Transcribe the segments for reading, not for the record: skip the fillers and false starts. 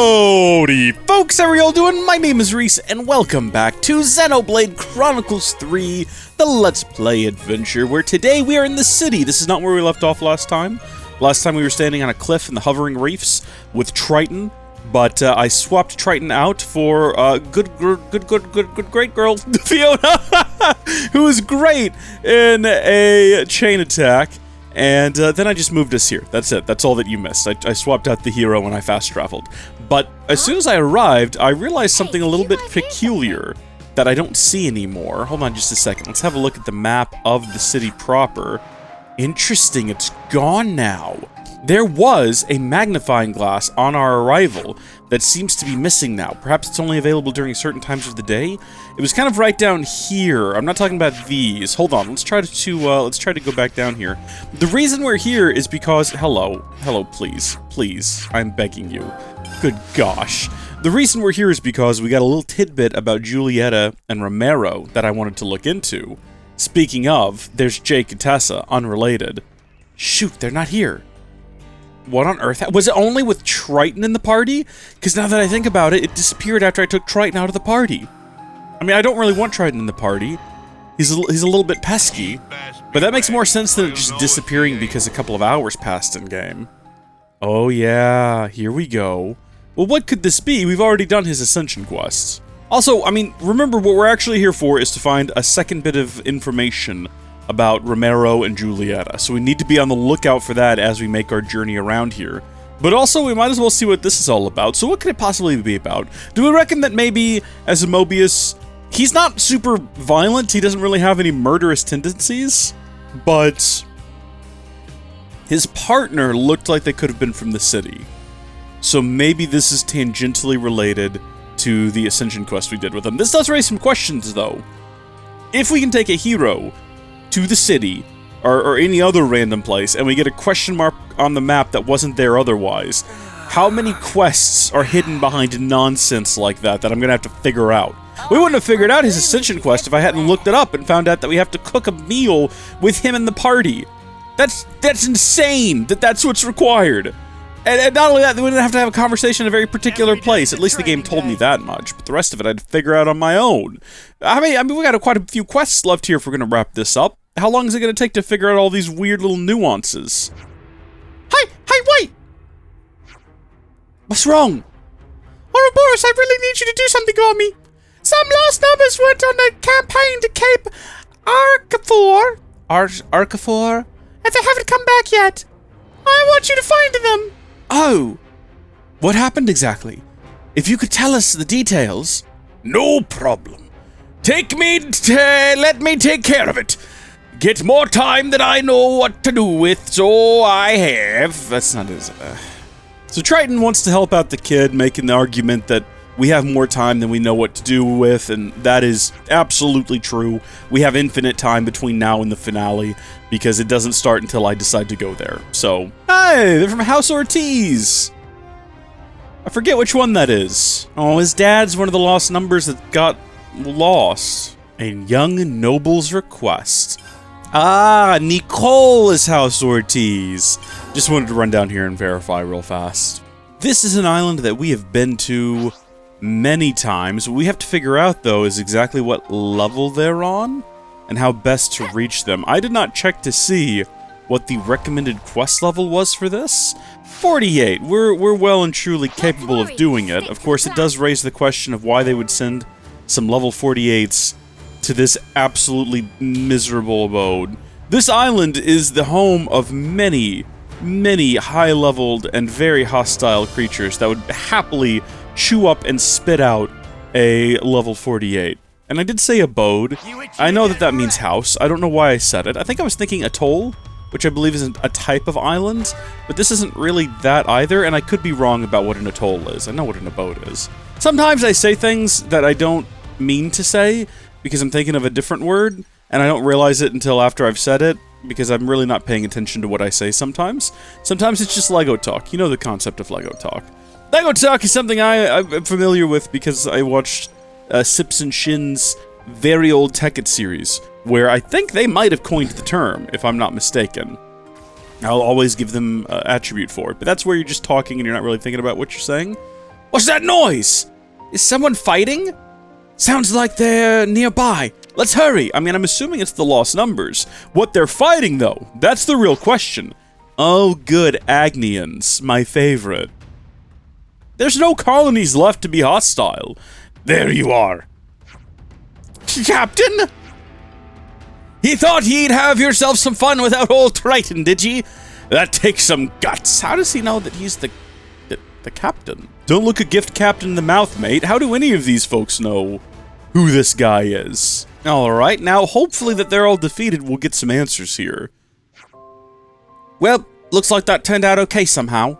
Howdy folks, how are y'all doing? My name is Reese, and welcome back to Xenoblade Chronicles 3, the Let's Play adventure, where today we are in the city. This is not where we left off last time. Last time we were standing on a cliff in the hovering reefs with Triton, but I swapped Triton out for great girl, Fiona, who was great in a chain attack. And then I just moved us here. That's it. That's all that you missed. I swapped out the hero when I fast traveled. But as soon as I arrived, I realized something a little bit peculiar that I don't see anymore. Hold on just a second. Let's have a look at the map of the city proper. Interesting, it's gone now. There was a magnifying glass on our arrival that seems to be missing now. Perhaps it's only available during certain times of the day. It was kind of right down here. I'm not talking about these. Hold on, let's try to go back down here. The reason we're here is because hello, please, I'm begging you. Good gosh. The reason we're here is because we got a little tidbit about Joulietta and Romero that I wanted to look into. Speaking of, there's Jake and Tessa, unrelated. Shoot, they're not here. What on earth? Was it only with Triton in the party? Because now that I think about it, it disappeared after I took Triton out of the party. I mean, I don't really want Triton in the party. He's a little bit pesky, but that makes more sense than it just disappearing because a couple of hours passed in-game. Oh yeah, here we go. Well, what could this be? We've already done his Ascension quests. Also, I mean, remember what we're actually here for is to find a second bit of information about Romero and Joulietta, so we need to be on the lookout for that as we make our journey around here. But also, we might as well see what this is all about. So what could it possibly be about? Do we reckon that maybe, as a Moebius, he's not super violent, he doesn't really have any murderous tendencies, but his partner looked like they could have been from the city. So maybe this is tangentially related to the Ascension quest we did with him. This does raise some questions, though. If we can take a hero to the city, or any other random place, and we get a question mark on the map that wasn't there otherwise, how many quests are hidden behind nonsense like that I'm gonna have to figure out? We wouldn't have figured out his Ascension quest if I hadn't looked it up and found out that we have to cook a meal with him in the party. That's insane that that's what's required. And not only that, we wouldn't have to have a conversation in a very particular place. At least the game told me that much. But the rest of it I'd figure out on my own. I mean, we got quite a few quests left here if we're going to wrap this up. How long is it going to take to figure out all these weird little nuances? Hey, wait! What's wrong? Ouroborus, I really need you to do something for me. Some lost numbers went on a campaign to Cape Arcafor, and they haven't come back yet. I want you to find them. Oh, what happened exactly? If you could tell us the details. No problem. Let me take care of it. Get more time than I know what to do with, so I have. That's not as... So Triton wants to help out the kid, making the argument that we have more time than we know what to do with, and that is absolutely true. We have infinite time between now and the finale, because it doesn't start until I decide to go there. So, hey, they're from House Ortiz. I forget which one that is. Oh, his dad's one of the lost numbers that got lost. A young noble's request. Ah, Nicole is House Ortiz. Just wanted to run down here and verify real fast. This is an island that we have been to many times. What we have to figure out, though, is exactly what level they're on and how best to reach them. I did not check to see what the recommended quest level was for this. 48. We're well and truly capable of doing it. Of course, it does raise the question of why they would send some level 48s to this absolutely miserable abode. This island is the home of many high-leveled and very hostile creatures that would happily chew up and spit out a level 48. And I did say abode. I know that means house. I don't know why I said it. I think I was thinking atoll, which I believe is a type of island, but this isn't really that either, and I could be wrong about what an atoll is. I know what an abode is. Sometimes I say things that I don't mean to say, because I'm thinking of a different word, and I don't realize it until after I've said it, because I'm really not paying attention to what I say sometimes. Sometimes it's just Lego talk. You know the concept of Lego talk. Lego talk is something I'm familiar with because I watched Sips and Shin's very old Tekkit series, where I think they might have coined the term, if I'm not mistaken. I'll always give them attribute for it, but that's where you're just talking and you're not really thinking about what you're saying. What's that noise? Is someone fighting? Sounds like they're nearby. Let's hurry. I mean, I'm assuming it's the lost numbers. What they're fighting, though, that's the real question. Oh, good, Agnians, my favorite. There's no colonies left to be hostile. There you are. Captain? He thought he'd have yourself some fun without old Triton, did ye? That takes some guts. How does he know that he's the captain? Don't look a gift captain in the mouth, mate. How do any of these folks know who this guy is? Alright, now hopefully that they're all defeated, we'll get some answers here. Well, looks like that turned out okay somehow.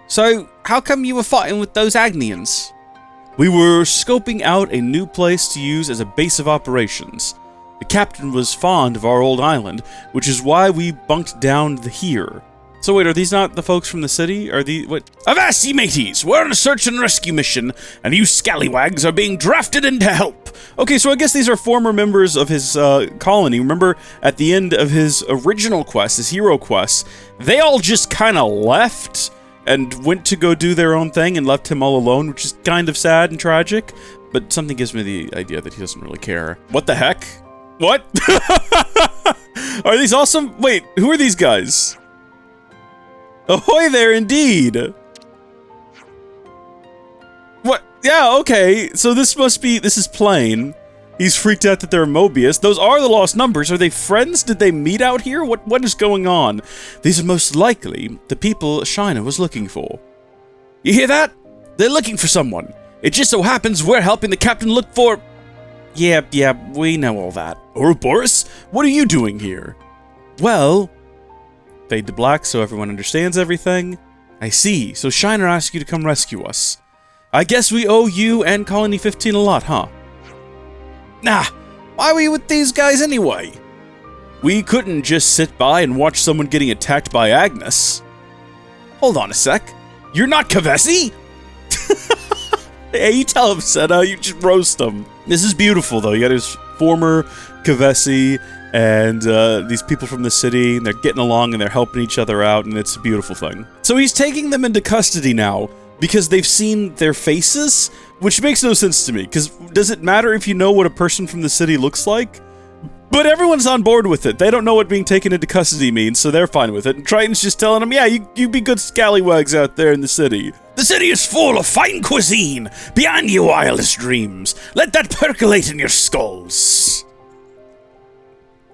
So, how come you were fighting with those Agnians? We were scoping out a new place to use as a base of operations. The captain was fond of our old island, which is why we bunked down here. So wait, are these not the folks from the city? Are these, what? Avast ye mateys! We're on a search and rescue mission, and you scallywags are being drafted in to help! Okay, so I guess these are former members of his colony. Remember, at the end of his original quest, his hero quest, they all just kinda left and went to go do their own thing and left him all alone, which is kind of sad and tragic, but something gives me the idea that he doesn't really care. What the heck? What? Are these awesome? Wait, who are these guys? Ahoy there, indeed! What? Yeah, okay, so this is plain. He's freaked out that they're Moebius. Those are the lost numbers. Are they friends? Did they meet out here? What is going on? These are most likely the people Shiner was looking for. You hear that? They're looking for someone. It just so happens we're helping the captain look for... Yeah, we know all that. Ouroboros, what are you doing here? Well... Fade to black so everyone understands everything. I see, so Shiner asked you to come rescue us. I guess we owe you and Colony 15 a lot, huh? Nah, why were you with these guys anyway? We couldn't just sit by and watch someone getting attacked by Agnes. Hold on a sec. You're not Kavesi? Hey, you tell him, Senna, you just roast him. This is beautiful, though. You got his former Kavesi and these people from the city, and they're getting along and they're helping each other out, and it's a beautiful thing. So he's taking them into custody now because they've seen their faces, which makes no sense to me, because does it matter if you know what a person from the city looks like? But everyone's on board with it. They don't know what being taken into custody means, so they're fine with it. And Triton's just telling them, yeah, you be good scallywags out there in the city. The city is full of fine cuisine, beyond your wildest dreams. Let that percolate in your skulls.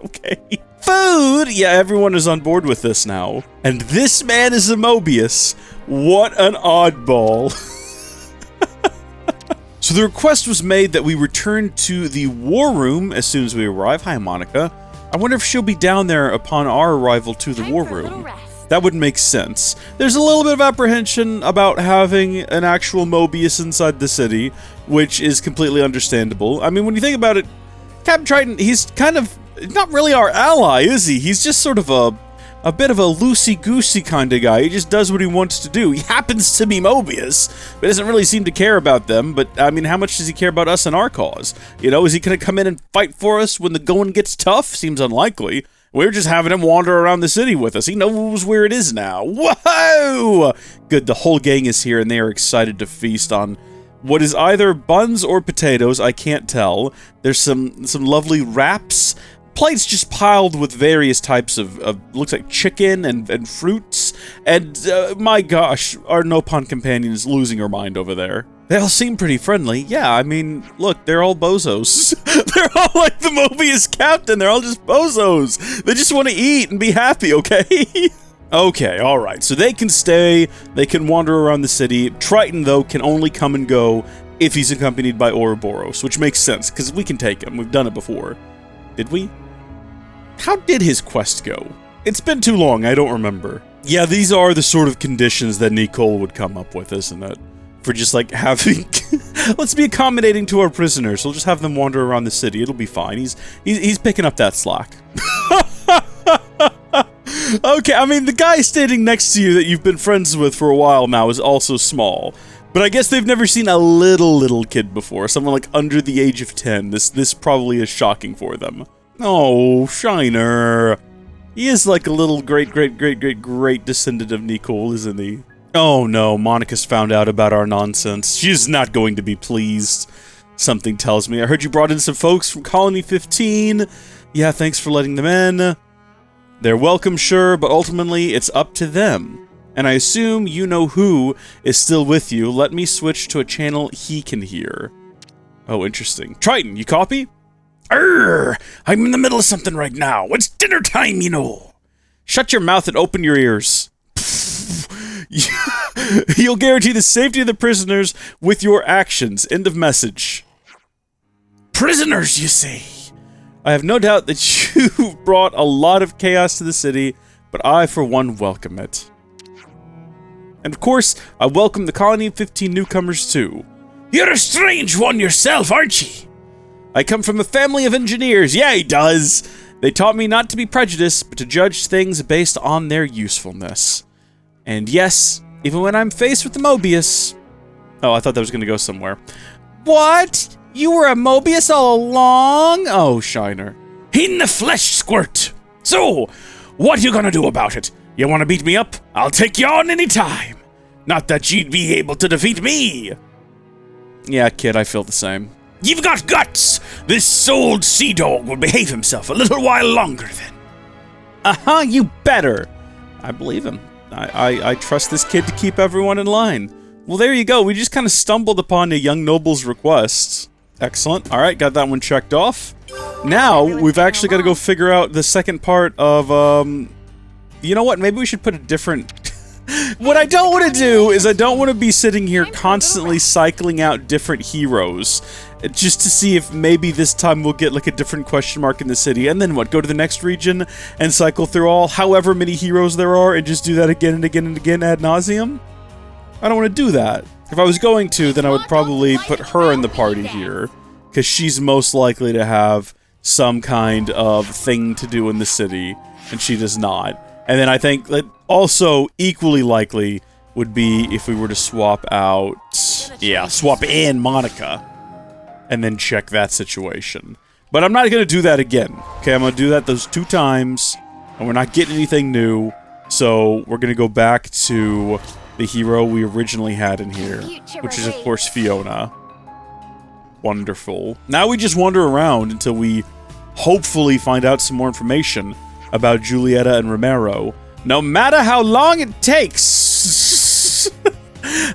Okay. Food! Yeah, everyone is on board with this now. And this man is a Moebius. What an oddball. So the request was made that we return to the war room as soon as we arrive. Hi, Monica. I wonder if she'll be down there upon our arrival to the war room. That would make sense. There's a little bit of apprehension about having an actual Moebius inside the city, which is completely understandable. I mean, when you think about it, Captain Triton, he's kind of not really our ally, is he? He's just sort of a bit of a loosey-goosey kind of guy. He just does what he wants to do. He happens to be Moebius, but doesn't really seem to care about them. But, I mean, how much does he care about us and our cause? You know, is he going to come in and fight for us when the going gets tough? Seems unlikely. We're just having him wander around the city with us. He knows where it is now. Whoa! Good, the whole gang is here, and they are excited to feast on what is either buns or potatoes. I can't tell. There's some lovely wraps. Plates just piled with various types of looks like chicken and fruits, and my gosh, our Nopon companion is losing her mind over there. They all seem pretty friendly. Yeah, I mean, look, they're all bozos. They're all like the Moebius captain. They're all just bozos. They just want to eat and be happy, okay? Okay, alright, so they can stay, they can wander around the city. Triton, though, can only come and go if he's accompanied by Ouroboros, which makes sense, because we can take him. We've done it before. Did we? How did his quest go? It's been too long, I don't remember. Yeah, these are the sort of conditions that Nicole would come up with, isn't it? For just, like, having... Let's be accommodating to our prisoners. We'll just have them wander around the city. It'll be fine. He's picking up that slack. Okay, I mean, the guy standing next to you that you've been friends with for a while now is also small. But I guess they've never seen a little kid before. Someone, like, under the age of 10. This probably is shocking for them. Oh, Shiner. He is like a little great descendant of Nicole, isn't he? Oh no, Monica's found out about our nonsense. She's not going to be pleased. Something tells me. I heard you brought in some folks from Colony 15. Yeah, thanks for letting them in. They're welcome, sure, but ultimately it's up to them. And I assume you know who is still with you. Let me switch to a channel he can hear. Oh, interesting. Triton, you copy? I'm in the middle of something right now. It's dinner time, you know. Shut your mouth and open your ears. You'll guarantee the safety of the prisoners with your actions. End of message. Prisoners, you say? I have no doubt that you brought a lot of chaos to the city, but I, for one, welcome it. And of course, I welcome the Colony of 15 newcomers, too. You're a strange one yourself, aren't you? I come from a family of engineers. Yeah, he does. They taught me not to be prejudiced, but to judge things based on their usefulness. And yes, even when I'm faced with the Moebius... Oh, I thought that was going to go somewhere. What? You were a Moebius all along? Oh, Shiner. In the flesh, Squirt. So, what you gonna do about it? You wanna beat me up? I'll take you on any time. Not that you'd be able to defeat me. Yeah, kid, I feel the same. You've got guts. This old sea dog will behave himself a little while longer then. Uh-huh, you better. I believe him. I trust this kid to keep everyone in line. Well, there you go. We just kind of stumbled upon a young noble's request. Excellent. All right, got that one checked off. Now, we've actually got to go figure out the second part of, you know what? Maybe we should put a different... What I don't want to do is I don't want to be sitting here constantly cycling out different heroes just to see if maybe this time we'll get like a different question mark in the city, and then what, go to the next region and cycle through all however many heroes there are and just do that again and again and again ad nauseum? I don't want to do that. If I was going to, then I would probably put her in the party here, because she's most likely to have some kind of thing to do in the city, and she does not. And then I think that also equally likely would be if we were to swap out... Yeah, swap in Monica. And then check that situation. But I'm not going to do that again. Okay, I'm going to do that those 2 times. And we're not getting anything new. So we're going to go back to the hero we originally had in here. Which is, of course, Fiona. Wonderful. Now we just wander around until we hopefully find out some more information about Joulietta and Romero, no matter how long it takes.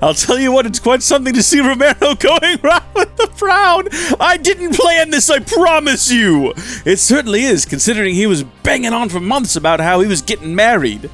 I'll tell you what, it's quite something to see Romero going around with the frown. I didn't plan this, I promise you. It certainly is, considering he was banging on for months about how he was getting married.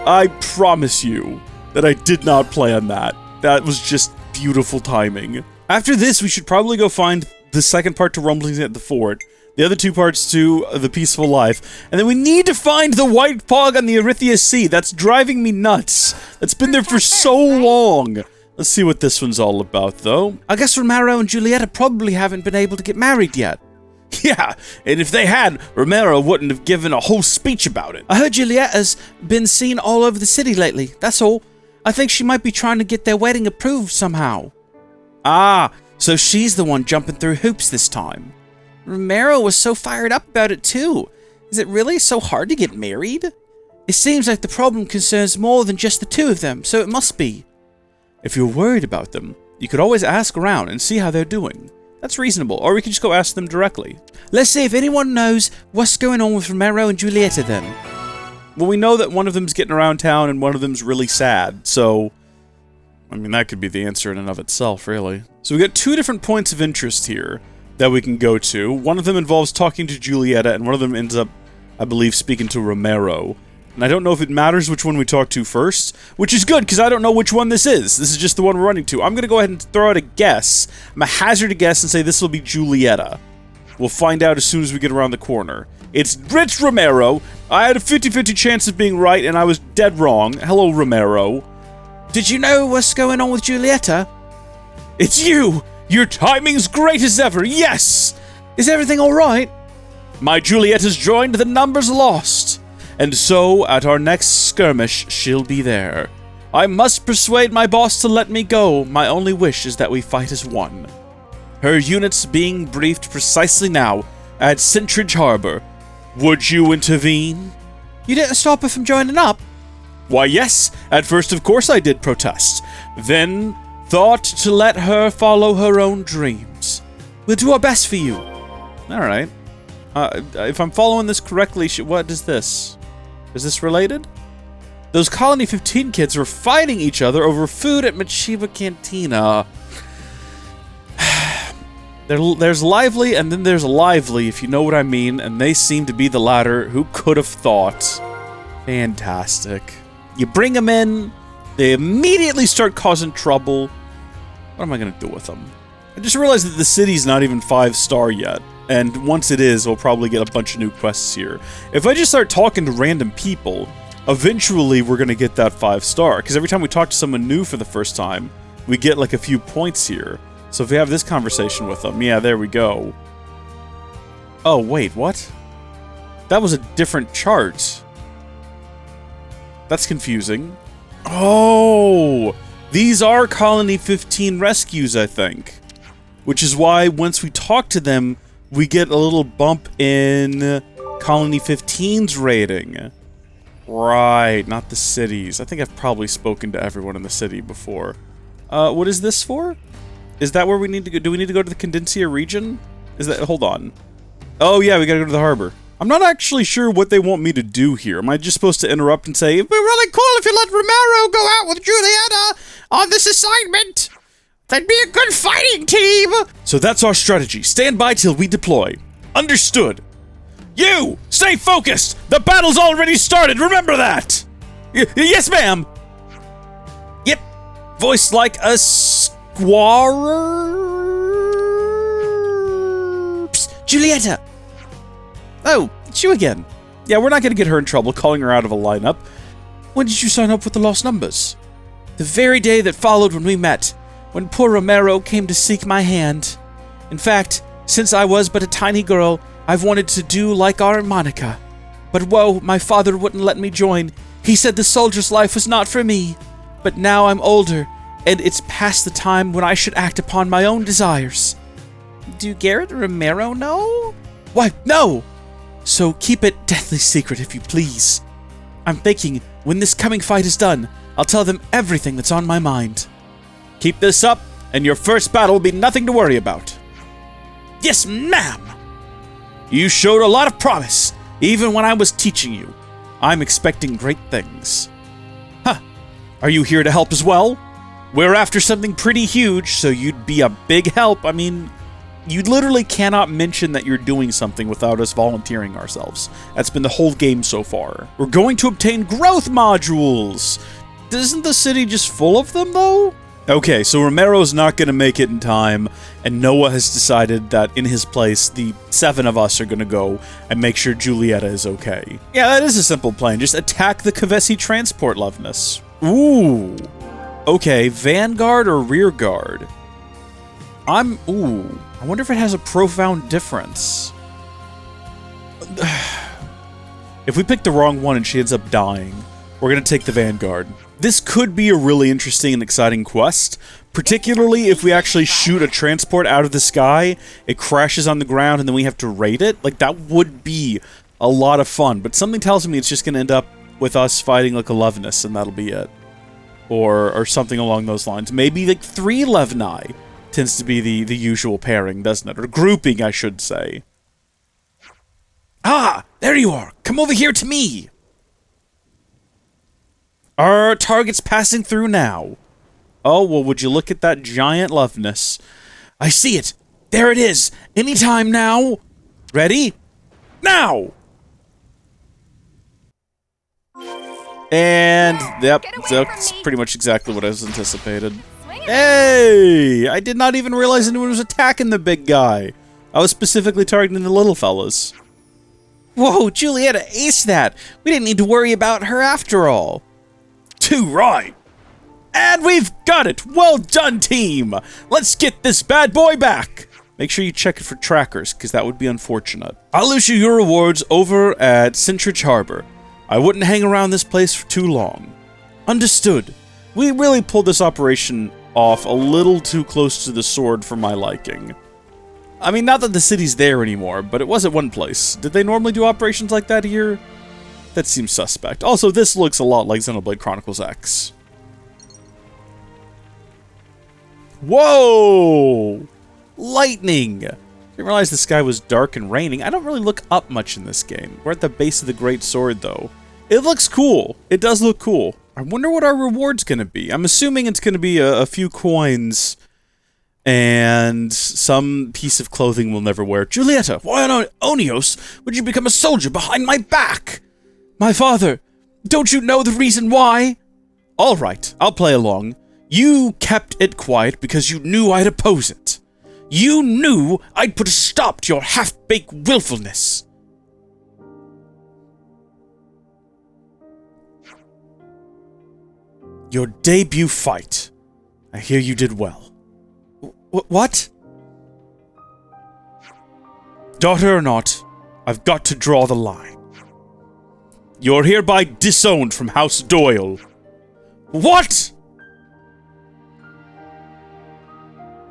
I promise you that I did not plan that. That was just beautiful timing. After this, we should probably go find the second part to Rumblings at the Fort, the other 2 parts to The Peaceful Life, and then we need to find the white fog on the Erythea Sea. That's driving me nuts. That's been there for so long. Let's see what this one's all about, though. I guess Romero and Joulietta probably haven't been able to get married yet. Yeah, and if they had, Romero wouldn't have given a whole speech about it. I heard Jouletta's been seen all over the city lately, that's all. I think she might be trying to get their wedding approved somehow. Ah, so she's the one jumping through hoops this time. Romero was so fired up about it too. Is it really so hard to get married? It seems like the problem concerns more than just the 2 of them, so it must be. If you're worried about them, you could always ask around and see how they're doing. That's reasonable, or we could just go ask them directly. Let's see if anyone knows what's going on with Romero and Joulietta then. Well, we know that one of them's getting around town and one of them's really sad, so... I mean, that could be the answer in and of itself, really. So we got 2 different points of interest here that we can go to. One of them involves talking to Joulietta, and one of them ends up, I believe, speaking to Romero. And I don't know if it matters which one we talk to first, which is good, because I don't know which one this is. This is just the one we're running to. I'm going to go ahead and throw out a guess. I'm going to hazard a guess and say this will be Joulietta. We'll find out as soon as we get around the corner. It's Romero. I had a 50-50 chance of being right, and I was dead wrong. Hello, Romero. Did you know what's going on with Joulietta? It's you! Your timing's great as ever, yes! Is everything alright? My Jouletta's joined the numbers lost. And so, at our next skirmish, she'll be there. I must persuade my boss to let me go. My only wish is that we fight as one. Her unit's being briefed precisely now at Sentridge Harbor. Would you intervene? You didn't stop her from joining up? Why, yes, at first of course I did protest. Then thought to let her follow her own dreams. We'll do our best for you. Alright. If I'm following this correctly, what is this? Is this related? Those Colony 15 kids were fighting each other over food at Machiva Cantina. There's Lively, and then there's Lively, if you know what I mean, and they seem to be the latter. Who could have thought? Fantastic. You bring them in, they immediately start causing trouble. What am I gonna do with them? I just realized that the city's not even 5-star yet, and once it is, we'll probably get a bunch of new quests here. If I just start talking to random people, eventually we're gonna get that 5-star, because every time we talk to someone new for the first time, we get like a few points here. So if we have this conversation with them, yeah, there we go. Oh, wait, what? That was a different chart. That's confusing. Oh! These are Colony 15 rescues, I think. Which is why once we talk to them, we get a little bump in Colony 15's rating. Right, not the cities. I think I've probably spoken to everyone in the city before. What is this for? Is that where we need to go? Do we need to go to the Condensia region? Is that... hold on. Oh yeah, we gotta go to the harbor. I'm not actually sure what they want me to do here. Am I just supposed to interrupt and say, it'd be really cool if you let Romero go out with Joulietta on this assignment? That'd be a good fighting team! So that's our strategy. Stand by till we deploy. Understood. You! Stay focused! The battle's already started, remember that! Yes, ma'am! Yep. Voiced like a squarer. Joulietta! Oh, it's you again. Yeah, we're not gonna get her in trouble calling her out of a lineup. When did you sign up with the Lost Numbers? The very day that followed when we met, when poor Romero came to seek my hand. In fact, since I was but a tiny girl, I've wanted to do like our Monica. But whoa, my father wouldn't let me join. He said the soldier's life was not for me. But now I'm older, and it's past the time when I should act upon my own desires. Do Garrett and Romero know? Why, no! So keep it deathly secret if you please. I'm thinking, when this coming fight is done, I'll tell them everything that's on my mind. Keep this up, and your first battle will be nothing to worry about. Yes, ma'am! You showed a lot of promise, even when I was teaching you. I'm expecting great things. Huh. Are you here to help as well? We're after something pretty huge, so you'd be a big help. I mean, you literally cannot mention that you're doing something without us volunteering ourselves. That's been the whole game so far. We're going to obtain growth modules! Isn't the city just full of them, though? Okay, so Romero's not going to make it in time, and Noah has decided that in his place, the 7 of us are going to go and make sure Joulietta is okay. Yeah, that is a simple plan. Just attack the Kavesi transport, Loveness. Ooh. Okay, Vanguard or Rear Guard? Ooh. I wonder if it has a profound difference. If we pick the wrong one and she ends up dying, we're going to take the Vanguard. This could be a really interesting and exciting quest, particularly if we actually shoot a transport out of the sky, it crashes on the ground, and then we have to raid it. Like, that would be a lot of fun, but something tells me it's just going to end up with us fighting like a Loveness, and that'll be it. Or something along those lines. Maybe like 3 Levni tends to be the usual pairing, doesn't it? Or grouping, I should say. Ah, there you are. Come over here to me. Our target's passing through now. Oh, well, would you look at that giant Loveness? I see it. There it is. Anytime now. Ready? Now! And, yep, that's pretty much exactly what I was anticipated. Hey! I did not even realize anyone was attacking the big guy. I was specifically targeting the little fellas. Whoa, Joulietta aced that. We didn't need to worry about her after all. Too right. And we've got it. Well done, team. Let's get this bad boy back. Make sure you check it for trackers, because that would be unfortunate. I'll issue your rewards over at Centrich Harbor. I wouldn't hang around this place for too long. Understood. We really pulled this operation off a little too close to the sword for my liking. I mean, not that the city's there anymore, but it was at one place. Did they normally do operations like that here? That seems suspect. Also, this looks a lot like Xenoblade Chronicles X. Whoa! Lightning! I didn't realize the sky was dark and raining. I don't really look up much in this game. We're at the base of the Great Sword, though. It looks cool. It does look cool. I wonder what our reward's gonna be. I'm assuming it's gonna be a few coins and some piece of clothing we'll never wear. Joulietta, why on Onios would you become a soldier behind my back? My father, don't you know the reason why? All right, I'll play along. You kept it quiet because you knew I'd oppose it. You knew I'd put a stop to your half-baked willfulness. Your debut fight. I hear you did well. What? Daughter or not, I've got to draw the line. You're hereby disowned from House Doyle. What?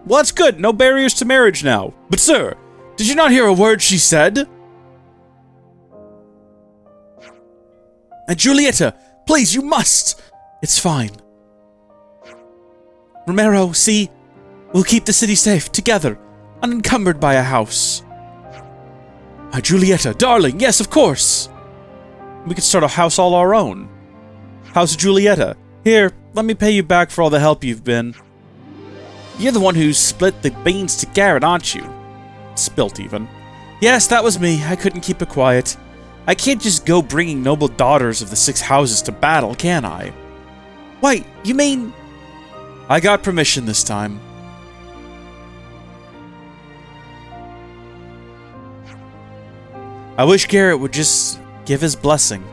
Well, that's good. No barriers to marriage now. But sir, did you not hear a word she said? And Joulietta, please, you must. It's fine. Romero, see? We'll keep the city safe, together, unencumbered by a house. Joulietta, darling, yes, of course. We could start a house all our own. House Joulietta. Here, let me pay you back for all the help you've been. You're the one who split the beans to Garrett, aren't you? Spilt, even. Yes, that was me. I couldn't keep it quiet. I can't just go bringing noble daughters of the 6 houses to battle, can I? Wait, you mean... I got permission this time. I wish Garrett would just give his blessing.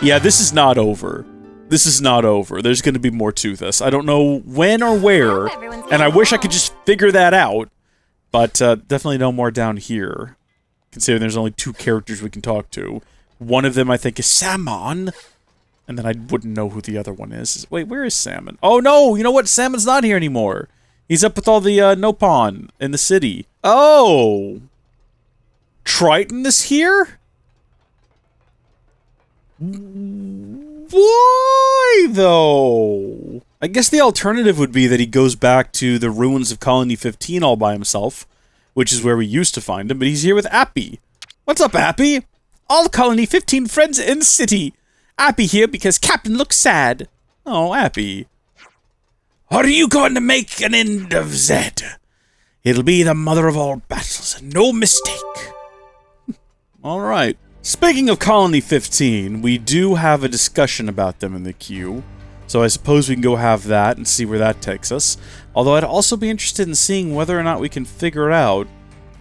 Yeah, this is not over. This is not over. There's going to be more to this. I don't know when or where, and I wish I could just figure that out, but definitely no more down here, considering there's only 2 characters we can talk to. One of them, I think, is Salmon, and then I wouldn't know who the other one is. Wait, where is Salmon? Oh, no! You know what? Salmon's not here anymore. He's up with all the Nopon in the city. Oh! Triton is here? Why, though? I guess the alternative would be that he goes back to the ruins of Colony 15 all by himself, which is where we used to find him, but he's here with Appy. What's up, Appy? All Colony 15 friends in city. Appy here because Captain looks sad. Oh, Appy. Are you going to make an end of Zed? It'll be the mother of all battles, and no mistake. All right. Speaking of Colony 15, we do have a discussion about them in the queue, so I suppose we can go have that and see where that takes us. Although I'd also be interested in seeing whether or not we can figure out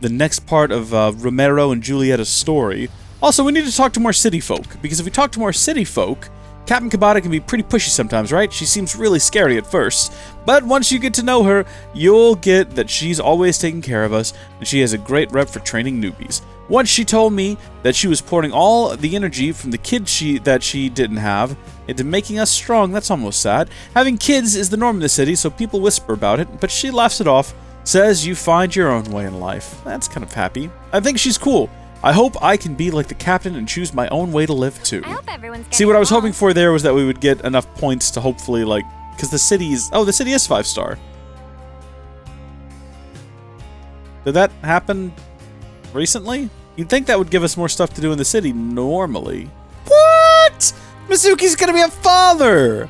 the next part of Romero and Joulietta's story. Also, we need to talk to more city folk, because if we talk to more city folk, Captain Kabata can be pretty pushy sometimes, right? She seems really scary at first, but once you get to know her, you'll get that she's always taking care of us, and she has a great rep for training newbies. Once she told me that she was pouring all the energy from the kids that she didn't have into making us strong. That's almost sad. Having kids is the norm in the city, so people whisper about it, but she laughs it off, says you find your own way in life. That's kind of happy. I think she's cool. I hope I can be like the captain and choose my own way to live too. I hope everyone's See, what I was hoping for there was that we would get enough points to hopefully, like, because the city is... Oh, the city is 5-star. Did that happen recently? You'd think that would give us more stuff to do in the city normally. What? Mizuki's gonna be a father!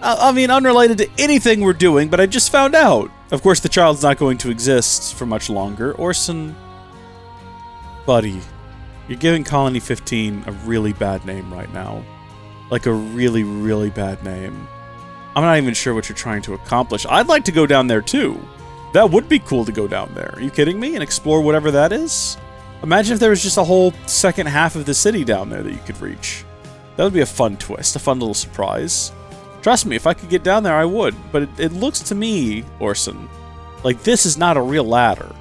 I mean, unrelated to anything we're doing, but I just found out. Of course, the child's not going to exist for much longer. Orson... Buddy, you're giving Colony 15 a really bad name right now. Like a really, really bad name. I'm not even sure what you're trying to accomplish. I'd like to go down there too. That would be cool to go down there. Are you kidding me? And explore whatever that is? Imagine if there was just a whole second half of the city down there that you could reach. That would be a fun twist, a fun little surprise. Trust me, if I could get down there, I would. But it looks to me, Orson, like this is not a real ladder.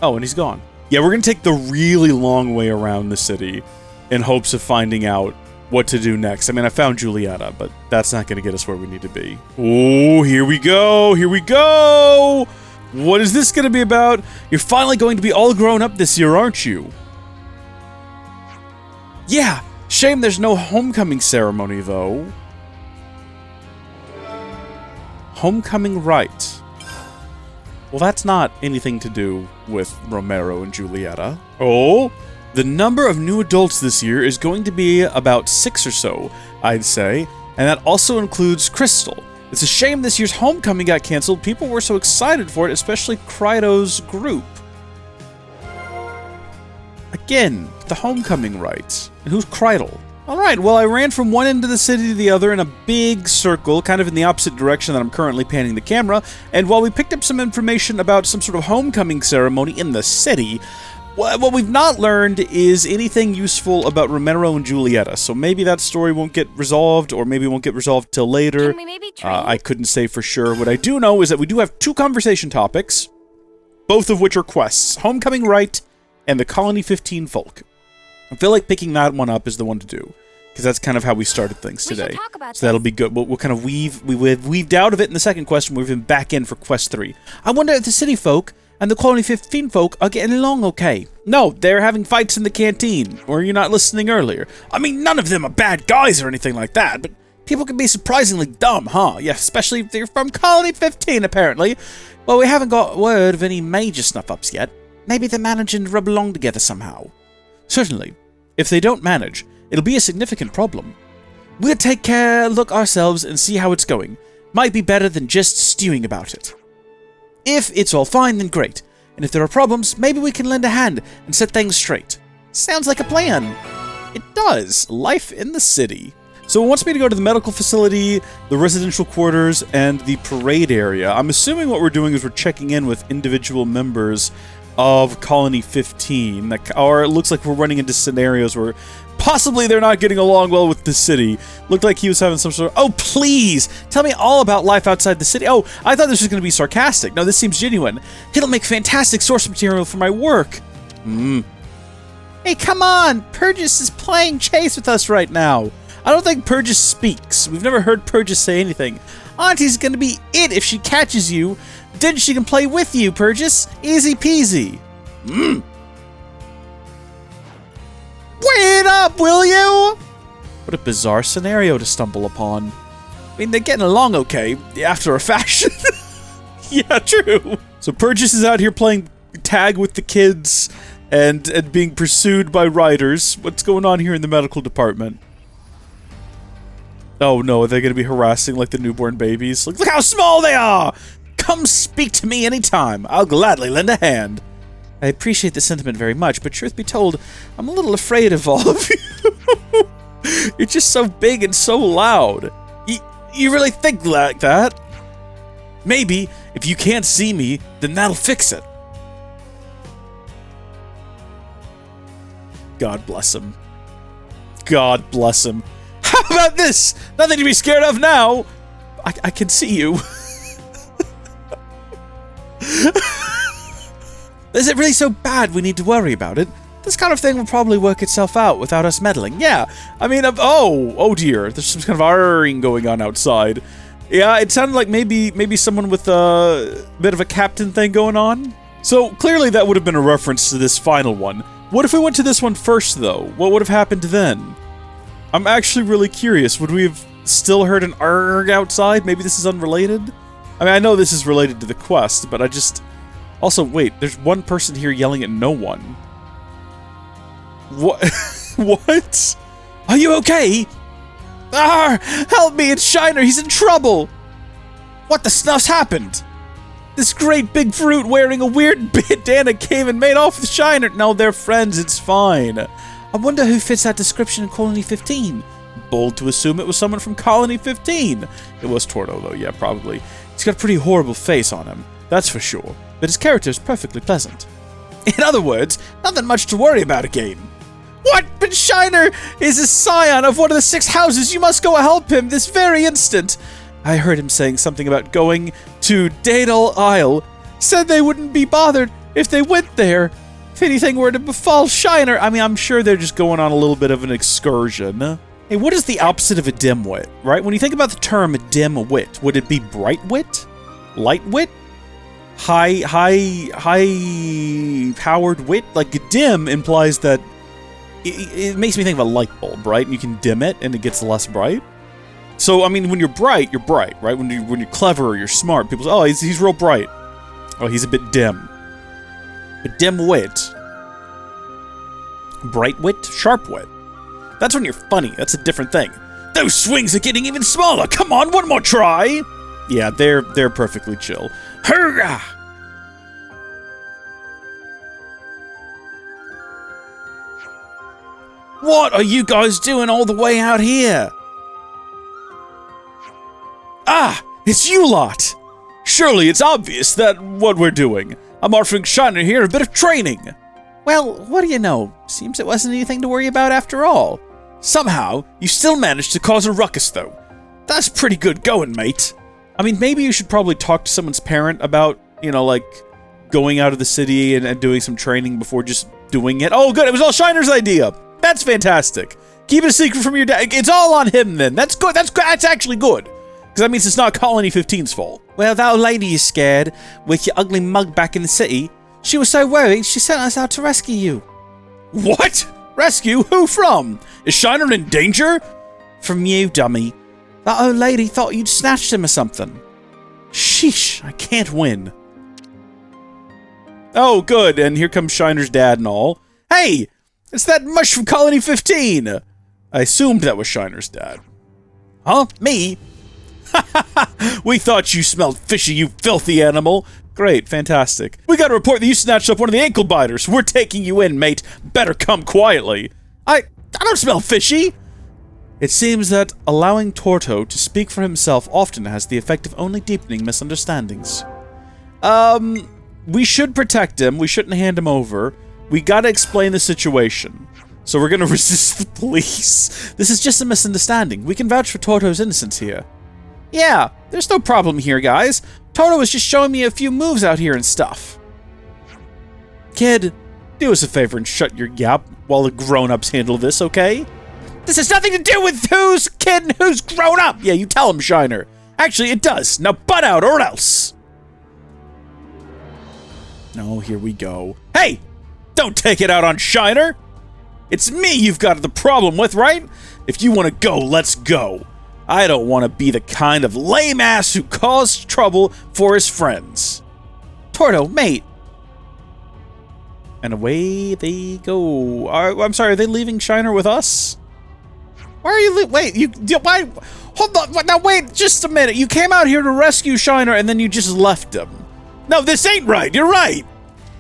Oh, and he's gone. Yeah, we're going to take the really long way around the city in hopes of finding out what to do next. I mean, I found Joulietta, but that's not going to get us where we need to be. Oh, here we go! Here we go! What is this going to be about? You're finally going to be all grown up this year, aren't you? Yeah, shame there's no homecoming ceremony, though. Homecoming rite. Well, that's not anything to do with Romero and Joulietta. Oh, the number of new adults this year is going to be about 6 or so, I'd say, and that also includes Crystal. It's a shame this year's homecoming got canceled. People were so excited for it, especially Kryto's group. Again, the homecoming rites. And who's Kryto? Alright, well, I ran from one end of the city to the other in a big circle, kind of in the opposite direction that I'm currently panning the camera, and while we picked up some information about some sort of homecoming ceremony in the city, what we've not learned is anything useful about Romero and Joulietta, so maybe that story won't get resolved, or maybe it won't get resolved till later. Can we maybe trade? I couldn't say for sure. What I do know is that we do have 2 conversation topics, both of which are quests. Homecoming Rite and the Colony 15 Folk. I feel like picking that one up is the one to do, because that's kind of how we started things today. We should talk about so that'll be good. We'll kind of weaved out of it in the second question. We've been back in for quest 3. I wonder if the city folk and the Colony 15 folk are getting along okay. No, they're having fights in the canteen, or you're not listening earlier. I mean, none of them are bad guys or anything like that, but people can be surprisingly dumb, huh? Yeah, especially if they're from Colony 15, apparently. Well, we haven't got word of any major snuff-ups yet. Maybe they're managing to rub along together somehow. Certainly. If they don't manage, it'll be a significant problem. We'll take a look ourselves and see how it's going. Might be better than just stewing about it. If it's all fine, then great. And if there are problems, maybe we can lend a hand and set things straight. Sounds like a plan. It does. Life in the city. So it wants me to go to the medical facility, the residential quarters, and the parade area. I'm assuming what we're doing is we're checking in with individual members of Colony 15, or it looks like we're running into scenarios where possibly they're not getting along well with the city. Looked like he was having some sort of, oh please, tell me all about life outside the city. Oh, I thought this was going to be sarcastic. No, this seems genuine. It'll make fantastic source material for my work. Hey, come on, Purgis is playing chase with us right now. I don't think Purgis speaks. We've never heard Purgis say anything. Auntie's gonna be it if she catches you. Then she can play with you, Purgis. Easy peasy. Wait up, will you? What a bizarre scenario to stumble upon. I mean, they're getting along okay, after a fashion. Yeah, true. So Purgis is out here playing tag with the kids and being pursued by riders. What's going on here in the medical department? Oh no, are they going to be harassing like the newborn babies? Like, look how small they are! Come speak to me anytime. I'll gladly lend a hand. I appreciate the sentiment very much, but truth be told, I'm a little afraid of all of you. You're just so big and so loud. You really think like that? Maybe, if you can't see me, then that'll fix it. God bless him. God bless him. How about this? Nothing to be scared of now. I can see you. Is it really so bad we need to worry about it? This kind of thing will probably work itself out without us meddling. Yeah, I mean, oh dear, there's some kind of arguing going on outside. Yeah, it sounded like maybe someone with a bit of a captain thing going on. So clearly that would have been a reference to this final one. What if we went to this one first, though? What would have happened then? I'm actually really curious. Would we have still heard an arg outside? Maybe this is unrelated? I mean, I know this is related to the quest, but I just... Also, wait, there's one person here yelling at no one. What? What? Are you okay? Ah! Help me, it's Shiner, he's in trouble! What the snuff's happened? This great big fruit wearing a weird bandana came and made off with Shiner. No, they're friends, it's fine. I wonder who fits that description in Colony 15. Bold to assume it was someone from Colony 15. It was Torto, though, yeah, probably. He's got a pretty horrible face on him, that's for sure. But his character is perfectly pleasant. In other words, nothing much to worry about again. What? But Shiner is a scion of one of the 6 houses. You must go help him this very instant. I heard him saying something about going to Daedal Isle. Said they wouldn't be bothered if they went there. If anything were to befall Shiner, I mean, I'm sure they're just going on a little bit of an excursion. Hey, what is the opposite of a dim wit, right? When you think about the term dim wit, would it be bright wit? Light wit? High powered wit? Like, dim implies that it makes me think of a light bulb, right? And you can dim it, and it gets less bright. So, I mean, when you're bright, right? When you're clever or you're smart, people say, oh, he's real bright. Oh, he's a bit dim. But dim wit. Bright wit, sharp wit. That's when you're funny. That's a different thing. Those swings are getting even smaller. Come on, one more try. Yeah, they're perfectly chill. Hurrah! What are you guys doing all the way out here? Ah, it's you lot! Surely it's obvious that what we're doing. I'm offering Shiner here a bit of training. Well, what do you know? Seems it wasn't anything to worry about after all. Somehow, you still managed to cause a ruckus, though. That's pretty good going, mate. I mean, maybe you should probably talk to someone's parent about, you know, like, going out of the city and doing some training before just doing it. Oh, good, it was all Shiner's idea. That's fantastic. Keep it a secret from your dad. It's all on him, then. That's good. That's actually good. Because that means it's not Colony 15's fault. Well, that old lady is scared with your ugly mug back in the city. She was so worried, she sent us out to rescue you. What? Rescue? Who from? Is Shiner in danger? From you, dummy. That old lady thought you'd snatched him or something. Sheesh, I can't win. Oh, good, and here comes Shiner's dad and all. Hey, it's that mush from Colony 15. I assumed that was Shiner's dad. Huh? Me? We thought you smelled fishy, you filthy animal. Great, fantastic. We got a report that you snatched up one of the ankle biters. We're taking you in, mate. Better come quietly. I don't smell fishy. It seems that allowing Torto to speak for himself often has the effect of only deepening misunderstandings. We should protect him. We shouldn't hand him over. We gotta explain the situation. So we're gonna resist the police. This is just a misunderstanding. We can vouch for Torto's innocence here. Yeah, there's no problem here, guys. Toto was just showing me a few moves out here and stuff. Kid, do us a favor and shut your yap while the grown-ups handle this, okay? This has nothing to do with who's kid and who's grown up! Yeah, you tell him, Shiner. Actually, it does. Now butt out or else! Oh, here we go. Hey! Don't take it out on Shiner! It's me you've got the problem with, right? If you want to go, let's go. I don't want to be the kind of lame ass who caused trouble for his friends. Torto, mate. And away they go. I'm sorry, are they leaving Shiner with us? Why are you wait, why? Hold on, now wait just a minute. You came out here to rescue Shiner and then you just left him. No, this ain't right, you're right.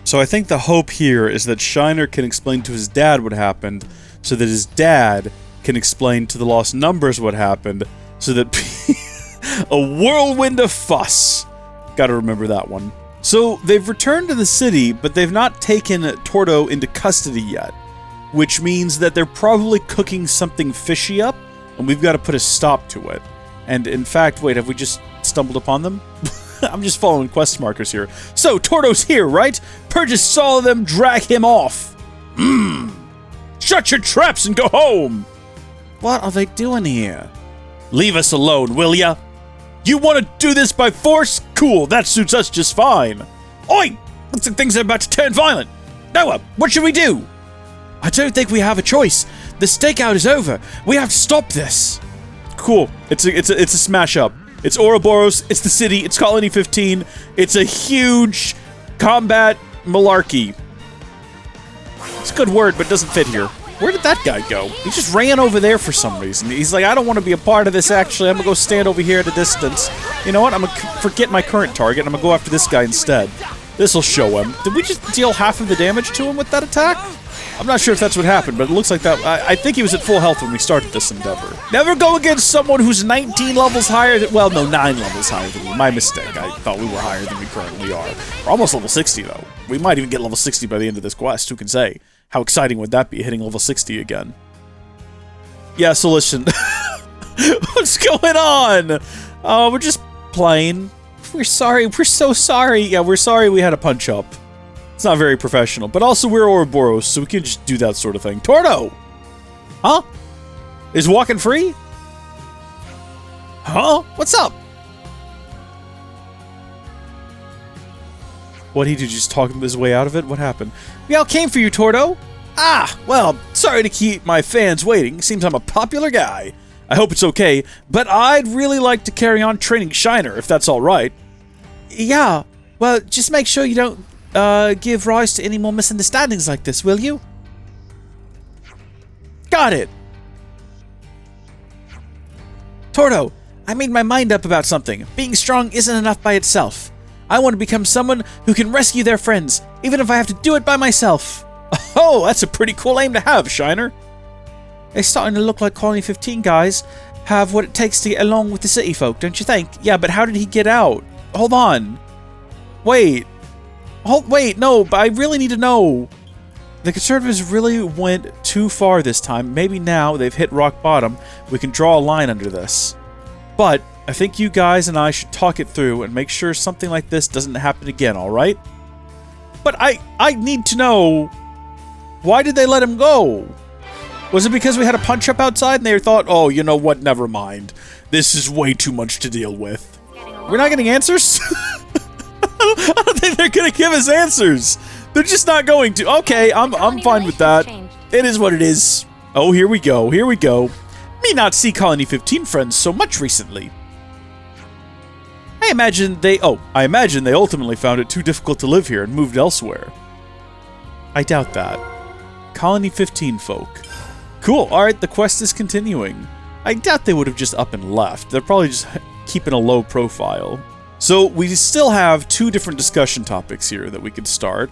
So I think the hope here is that Shiner can explain to his dad what happened, so that his dad can explain to the Lost Numbers what happened, so that a whirlwind of fuss. Gotta remember that one. So they've returned to the city, but they've not taken Torto into custody yet, which means that they're probably cooking something fishy up, and we've got to put a stop to it. And in fact, wait, have we just stumbled upon them? I'm just following quest markers here. So, Torto's here, right? Purges saw them drag him off. Shut your traps and go home! What are they doing here? Leave us alone, will ya? You want to do this by force? Cool, that suits us just fine. Oi! Looks like things are about to turn violent. Noah, what should we do? I don't think we have a choice. The stakeout is over. We have to stop this. Cool. It's a smash up. It's Ouroboros, it's the city, it's Colony 15, it's a huge combat malarkey. It's a good word, but it doesn't fit here. Where did that guy go? He just ran over there for some reason. He's like, I don't want to be a part of this, actually. I'm going to go stand over here at a distance. You know what? I'm going to forget my current target. I'm going to go after this guy instead. This'll show him. Did we just deal half of the damage to him with that attack? I'm not sure if that's what happened, but it looks like that. I think he was at full health when we started this endeavor. Never go against someone who's 19 levels higher than, well, no, 9 levels higher than me. My mistake. I thought we were higher than we currently are. We're almost level 60, though. We might even get level 60 by the end of this quest. Who can say? How exciting would that be, hitting level 60 again? Yeah, so listen. What's going on? Oh, we're just playing. We're sorry. We're so sorry. Yeah, we're sorry we had a punch up. It's not very professional, but also we're Ouroboros, so we can just do that sort of thing. Torto! Huh? Is walking free? Huh? What's up? What, he did just talk his way out of it? What happened? We all came for you, Torto. Ah, well, sorry to keep my fans waiting. Seems I'm a popular guy. I hope it's okay, but I'd really like to carry on training Shiner, if that's alright. Yeah, well, just make sure you don't give rise to any more misunderstandings like this, will you? Got it! Torto, I made my mind up about something. Being strong isn't enough by itself. I want to become someone who can rescue their friends, even if I have to do it by myself. Oh, that's a pretty cool aim to have, Shiner. It's starting to look like Colony 15 guys have what it takes to get along with the city folk, don't you think? Yeah, but how did he get out? Hold on. Wait, no, but I really need to know. The Conservatives really went too far this time. Maybe now they've hit rock bottom. We can draw a line under this. But I think you guys and I should talk it through and make sure something like this doesn't happen again, alright? But I need to know, why did they let him go? Was it because we had a punch-up outside and they thought, oh, you know what, never mind. This is way too much to deal with. We're not getting answers? I don't think they're gonna give us answers. They're just not going to. Okay, I'm fine with that. It is what it is. Oh, here we go. Here we go. Me not see Colony 15 friends so much recently. I imagine they ultimately found it too difficult to live here and moved elsewhere. I doubt that. Colony 15 folk. Cool. All right, the quest is continuing. I doubt they would have just up and left. They're probably just keeping a low profile. So we still have two different discussion topics here that we could start.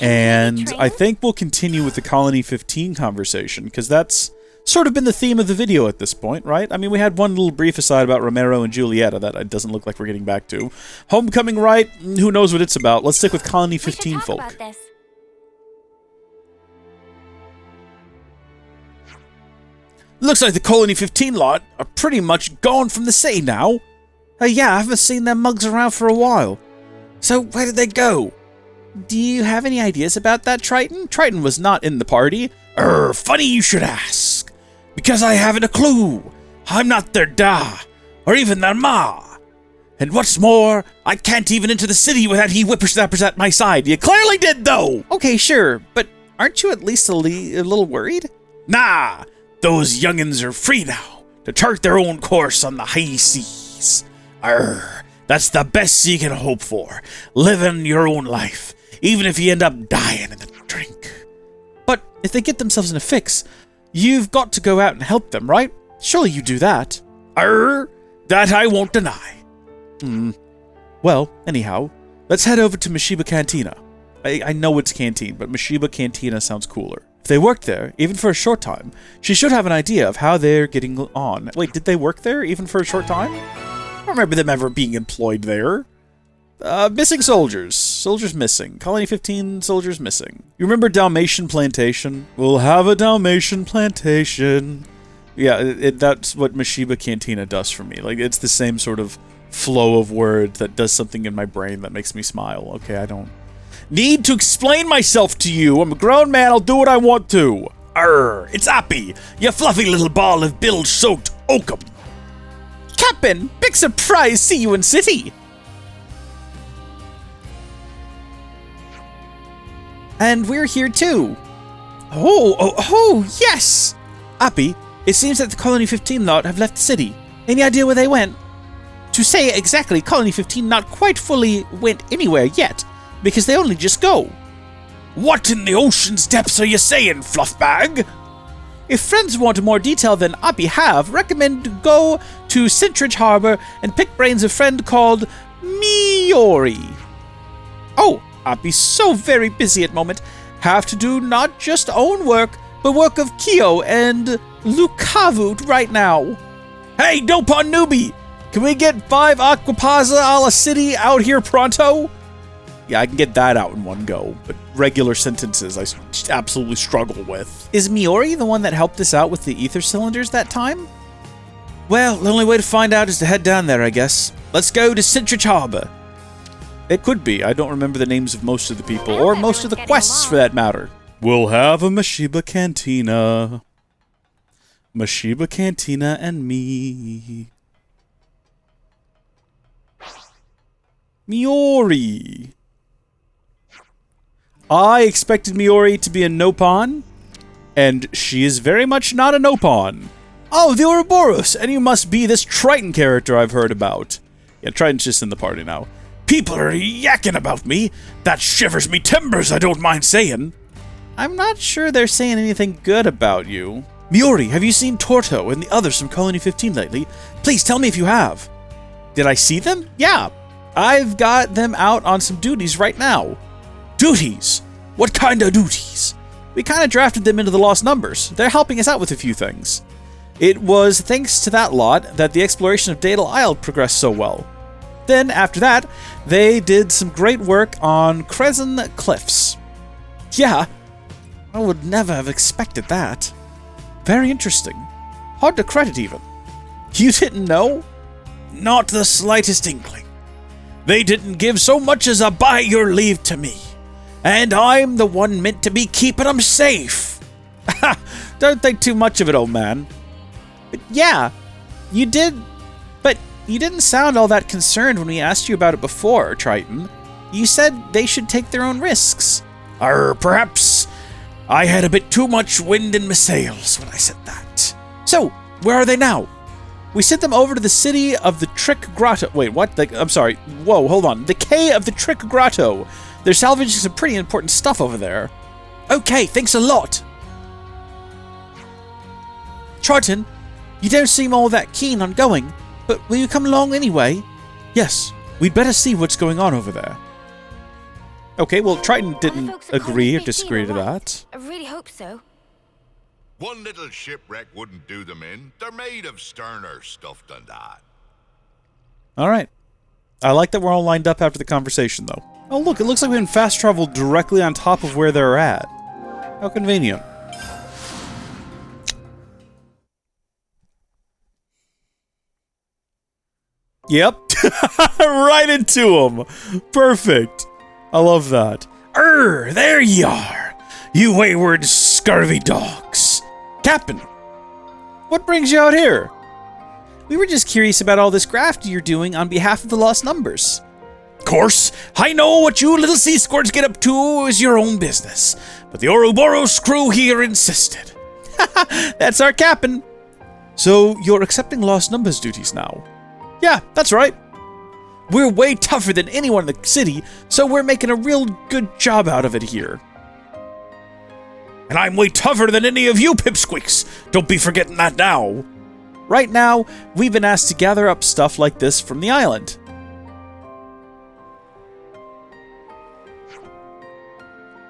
And I think we'll continue with the Colony 15 conversation, because that's sort of been the theme of the video at this point, right? I mean, we had one little brief aside about Romero and Joulietta that it doesn't look like we're getting back to. Homecoming, right? Who knows what it's about? Let's stick with Colony 15 folk. Looks like the Colony 15 lot are pretty much gone from the city now. Yeah, I haven't seen their mugs around for a while. So where did they go? Do you have any ideas about that, Triton? Triton was not in the party. Funny you should ask. Because I haven't a clue. I'm not their da, or even their ma. And what's more, I can't even enter the city without he whippersnappers at my side. You clearly did, though. Okay, sure, but aren't you at least a little worried? Nah, those youngins are free now to chart their own course on the high seas. That's the best you can hope for. Living your own life, even if you end up dying in the drink. But if they get themselves in a fix, you've got to go out and help them, right? Surely you do that. That I won't deny. Well, anyhow, let's head over to Moebius Cantina. I know it's canteen, but Moebius Cantina sounds cooler. If they worked there, even for a short time, she should have an idea of how they're getting on. Wait, did they work there, even for a short time? I don't remember them ever being employed there. Missing soldiers. Soldiers missing. Colony 15 soldiers missing. You remember Dalmatian Plantation? We'll have a Dalmatian Plantation. Yeah, that's what Moebius Cantina does for me. Like, it's the same sort of flow of words that does something in my brain that makes me smile. Okay, I don't need to explain myself to you. I'm a grown man. I'll do what I want to. It's Appy, you fluffy little ball of bilge-soaked oakum. Captain, big surprise, see you in city. And we're here too. Oh, yes! Appy, it seems that the Colony 15 lot have left the city. Any idea where they went? To say it exactly, Colony 15 not quite fully went anywhere yet, because they only just go. What in the ocean's depths are you saying, Fluffbag? If friends want more detail than Appy have, recommend to go to Sintridge Harbor and pick brains of friend called Miori. Oh, Appy's so very busy at moment. Have to do not just own work, but work of Kyo and Lukavut right now. Hey, Dopon newbie! Can we get 5 Aquapaza a la city out here pronto? Yeah, I can get that out in one go, but regular sentences I absolutely struggle with. Is Miori the one that helped us out with the ether cylinders that time? Well, the only way to find out is to head down there, I guess. Let's go to Sintridge Harbor. It could be. I don't remember the names of most of the people, or most of the quests for that matter. We'll have a Moebius Cantina. Moebius Cantina and me. Miori. I expected Miori to be a Nopon. And she is very much not a Nopon. Oh, the Ouroboros, and you must be this Triton character I've heard about. Yeah, Triton's just in the party now. People are yakking about me. That shivers me timbers, I don't mind saying. I'm not sure they're saying anything good about you. Miori, have you seen Torto and the others from Colony 15 lately? Please tell me if you have. Did I see them? Yeah. I've got them out on some duties right now. Duties? What kind of duties? We kind of drafted them into the Lost Numbers. They're helping us out with a few things. It was thanks to that lot that the exploration of Data Isle progressed so well. Then, after that, they did some great work on Crescent Cliffs. Yeah, I would never have expected that. Very interesting. Hard to credit, even. You didn't know? Not the slightest inkling. They didn't give so much as a by your leave to me. And I'm the one meant to be keeping them safe. Don't think too much of it, old man. But yeah, you did. But you didn't sound all that concerned when we asked you about it before, Triton. You said they should take their own risks. Or perhaps I had a bit too much wind in my sails when I said that. So, where are they now? We sent them over to the city of the Trick Grotto. Wait, what? I'm sorry. Whoa, hold on. The Cay of the Trick Grotto. They're salvaging some pretty important stuff over there. Okay, thanks a lot. Triton, you don't seem all that keen on going, but will you come along anyway? Yes, we'd better see what's going on over there. Okay, well, Triton didn't agree or disagree to that. I really hope so. One little shipwreck wouldn't do them in. They're made of sterner stuff than that. All right. I like that we're all lined up after the conversation, though. Oh, look, it looks like we can fast travel directly on top of where they're at. How convenient. Yep. Right into them. Perfect. I love that. There you are. You wayward, scurvy dogs. Captain, what brings you out here? We were just curious about all this graft you're doing on behalf of the Lost Numbers. Course, I know what you little sea squirts get up to is your own business, but the Ouroboros crew here insisted. That's our captain. So you're accepting Lost Numbers duties now? Yeah, that's right. We're way tougher than anyone in the city, so we're making a real good job out of it here. And I'm way tougher than any of you pipsqueaks. Don't be forgetting that now. Right now, we've been asked to gather up stuff like this from the island.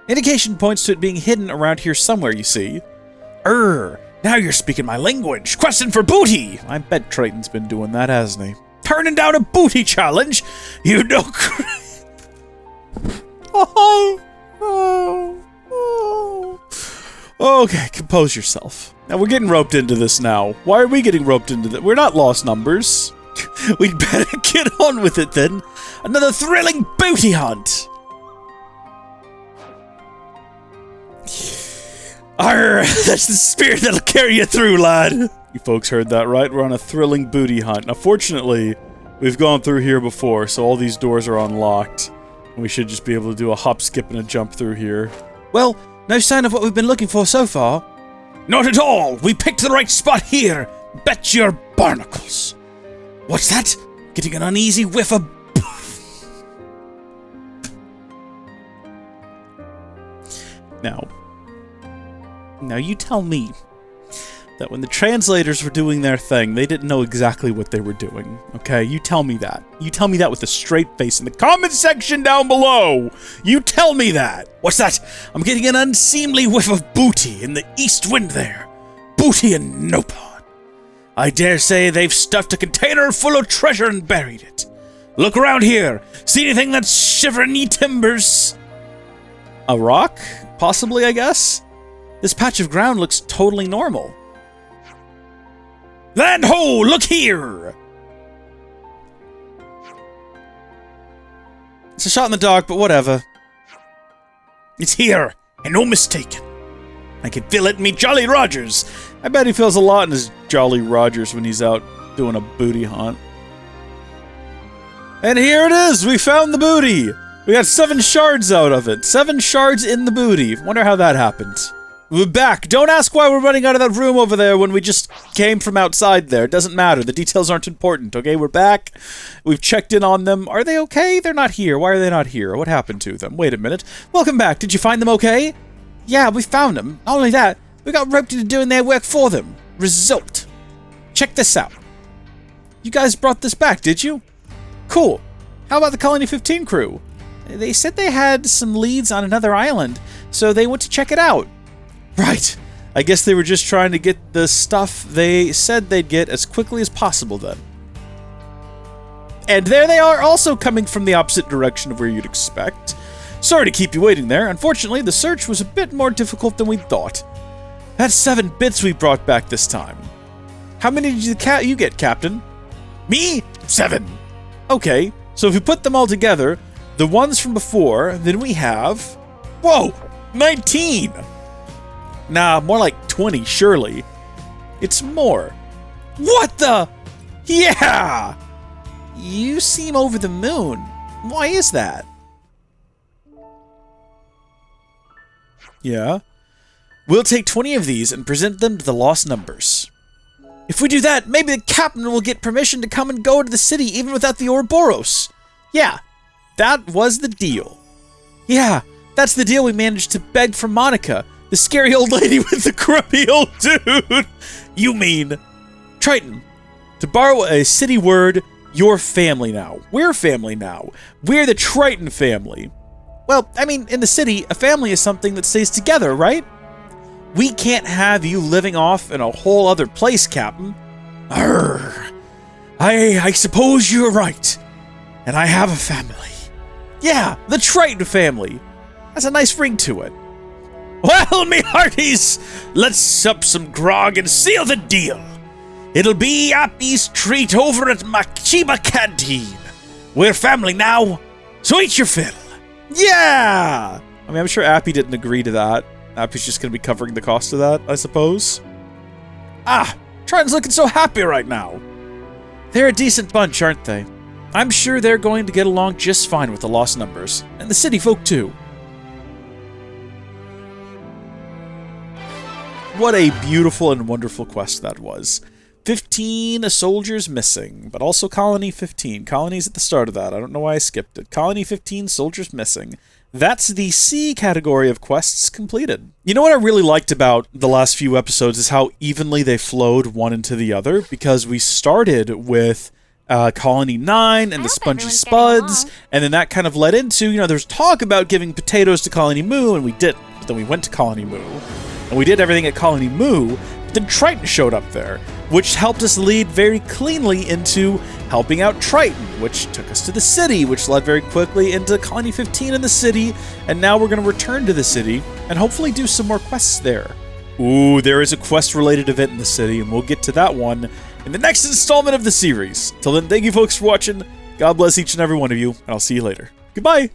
Indication points to it being hidden around here somewhere, you see. Now you're speaking my language. Questing for booty. I bet Triton's been doing that, hasn't he? Turning down a booty challenge? You know. Okay, compose yourself. Now we're getting roped into this now. Why are we getting roped into this? We're not Lost Numbers. We'd better get on with it then. Another thrilling booty hunt. That's the spirit that'll carry you through, lad. You folks heard that right? We're on a thrilling booty hunt. Now, fortunately, we've gone through here before, so all these doors are unlocked. And we should just be able to do a hop, skip, and a jump through here. Well, no sign of what we've been looking for so far. Not at all. We picked the right spot here. Bet your barnacles. What's that? Getting an uneasy whiff of... Now you tell me that when the translators were doing their thing, they didn't know exactly what they were doing, okay? You tell me that. You tell me that with a straight face in the comment section down below. You tell me that. What's that? I'm getting an unseemly whiff of booty in the east wind there. Booty and Nopon. I dare say they've stuffed a container full of treasure and buried it. Look around here. See anything that's shivering ye timbers? A rock? Possibly, I guess? This patch of ground looks totally normal. Land ho! Look here! It's a shot in the dark, but whatever. It's here, and no mistaking. I can feel it in me Jolly Rogers. I bet he feels a lot in his Jolly Rogers when he's out doing a booty hunt. And here it is! We found the booty! We got 7 shards out of it. 7 shards in the booty. Wonder how that happened. We're back. Don't ask why we're running out of that room over there when we just came from outside there. It doesn't matter. The details aren't important, okay? We're back. We've checked in on them. Are they okay? They're not here. Why are they not here? What happened to them? Wait a minute. Welcome back. Did you find them okay? Yeah, we found them. Not only that, we got roped into doing their work for them. Result. Check this out. You guys brought this back, did you? Cool. How about the Colony 15 crew? They said they had some leads on another island, so they went to check it out. Right. I guess they were just trying to get the stuff they said they'd get as quickly as possible then. And there they are, also coming from the opposite direction of where you'd expect. Sorry to keep you waiting there. Unfortunately, the search was a bit more difficult than we thought. That's 7 bits we brought back this time. How many did you get, Captain? Me? 7. Okay, so if we put them all together, the ones from before, then we have... Whoa! 19! Nah, more like 20, surely. It's more. What the? Yeah! You seem over the moon. Why is that? Yeah. We'll take 20 of these and present them to the lost numbers. If we do that, maybe the captain will get permission to come and go to the city even without the Ouroboros. Yeah, that was the deal. Yeah, that's the deal we managed to beg from Monica, the scary old lady with the grubby old dude. You mean Triton. To borrow a city word, you're family now. We're family now. We're the Triton family. Well, I mean, in the city, a family is something that stays together, right? We can't have you living off in a whole other place, Captain. Arr. I suppose you're right. And I have a family. Yeah, the Triton family. Has a nice ring to it. Well, me hearties, let's sup some grog and seal the deal. It'll be Appy's treat over at Machiba Canteen. We're family now, so eat your fill. Yeah! I mean, I'm sure Appy didn't agree to that. Appy's just going to be covering the cost of that, I suppose. Ah, Triton's looking so happy right now. They're a decent bunch, aren't they? I'm sure they're going to get along just fine with the lost numbers, and the city folk too. What a beautiful and wonderful quest that was. 15 soldiers missing, but also Colony 15. Colony's at the start of that. I don't know why I skipped it. Colony 15, soldiers missing. That's the C category of quests completed. You know what I really liked about the last few episodes is how evenly they flowed one into the other, because we started with Colony 9 and the Spongy Spuds, and then that kind of led into, you know, there's talk about giving potatoes to Colony Moo, and we didn't. But then we went to Colony Moo, and we did everything at Colony Moo, but then Triton showed up there, which helped us lead very cleanly into helping out Triton, which took us to the city, which led very quickly into Colony 15 in the city, and now we're going to return to the city and hopefully do some more quests there. Ooh, there is a quest-related event in the city, and we'll get to that one in the next installment of the series. Till then, thank you folks for watching. God bless each and every one of you, and I'll see you later. Goodbye!